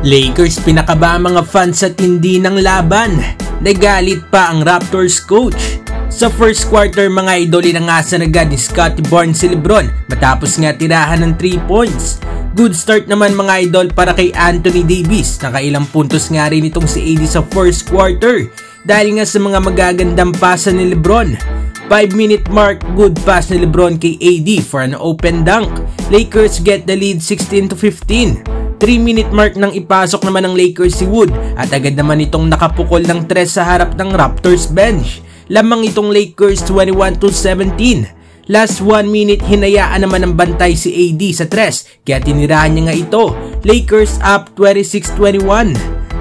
Lakers pinakaba mga fans sa tindi ng laban. Nagalit pa ang Raptors coach. Sa first quarter mga idol, inangasan agad ni Scottie Barnes si LeBron matapos nga tirahan ng 3 points. Good start naman mga idol para kay Anthony Davis. Nakailang puntos nga rin itong si AD sa first quarter dahil nga sa mga magagandang pasa ni LeBron. 5-minute mark, good pass ni LeBron kay AD for an open dunk. Lakers get the lead 16-15. 3-minute mark nang ipasok naman ng Lakers si Wood at agad naman itong nakapukol ng 3 sa harap ng Raptors bench. Lamang itong Lakers 21-17. Last 1 minute, hinayaan naman ng bantay si AD sa 3 kaya tinirahan niya nga ito. Lakers up 26-21.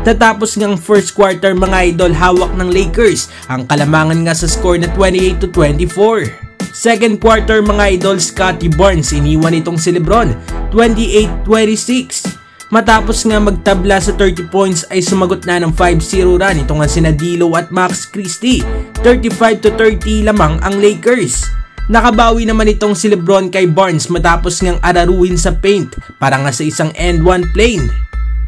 Tatapos ngang first quarter mga idol, hawak ng Lakers ang kalamangan nga sa score na 28-24. Second quarter mga idol, Scottie Barnes iniwan itong si LeBron 28-26. Matapos nga magtabla sa 30 points ay sumagot na ng 5-0 run ito nga sina D'Lo at Max Christie. 35-30 lamang ang Lakers. Nakabawi naman itong si LeBron kay Barnes matapos ngang araruhin sa paint para nga sa isang end one play.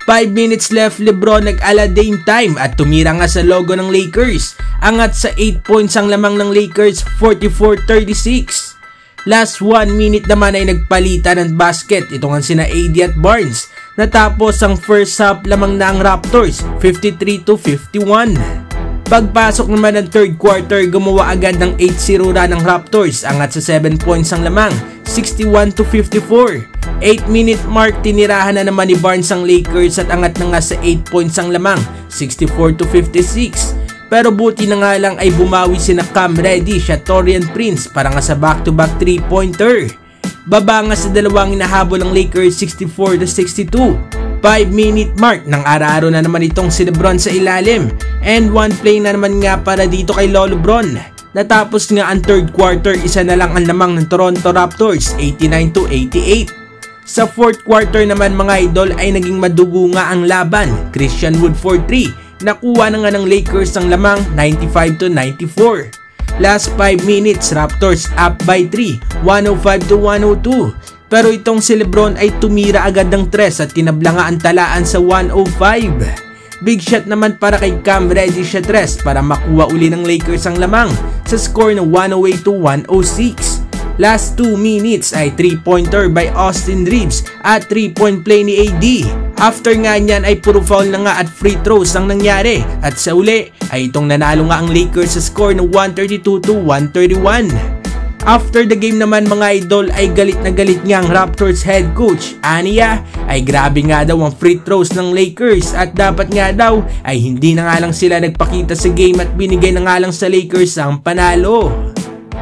5 minutes left, LeBron nag-ala Dame time at tumira nga sa logo ng Lakers. Angat sa 8 points ang lamang ng Lakers, 44-36. Last 1 minute naman ay nagpalitan ng basket ito nga sina AD at Barnes. Natapos ang first half lamang na ang Raptors, 53-51. Pagpasok naman ng third quarter, gumawa agad ng 8-0 run ng Raptors. Angat sa 7 points ang lamang, 61-54. 8-minute mark, tinirahan na naman ni Barnes ang Lakers at angat na nga sa 8 points ang lamang, 64-56. Pero buti na nga lang ay bumawi sina Cam Reddish at Taurean Prince para nga sa back-to-back 3-pointer. Baba nga sa dalawang inahabol ng Lakers 64-62. 5-minute mark ng ara-aro na naman itong si LeBron sa ilalim. And one play na naman nga para dito kay Lolo Bron. Natapos nga ang third quarter, isa na lang ang lamang ng Toronto Raptors, 89-88. Sa fourth quarter naman mga idol ay naging madugo nga ang laban. Christian Wood for 3. Nakuha na nga ng Lakers ang lamang 95-94. Last 5 minutes, Raptors up by 3, 105-102. Pero itong si LeBron ay tumira agad ng 3 at tinabla nga ang talaan sa 105. Big shot naman para kay Cam Reddish sa 3 para makuha uli ng Lakers ang lamang sa score na 108-106. Last 2 minutes ay 3-pointer by Austin Reeves at 3-point play ni AD. After nga niyan ay puro foul na nga at free throws ang nangyari. At sa uli ay itong nanalo nga ang Lakers sa score na 132-131. After the game naman mga idol ay galit na galit nga ang Raptors head coach. Aniya ay grabe nga daw ang free throws ng Lakers at dapat nga daw ay hindi na nga lang sila nagpakita sa game at binigay na nga lang sa Lakers ang panalo.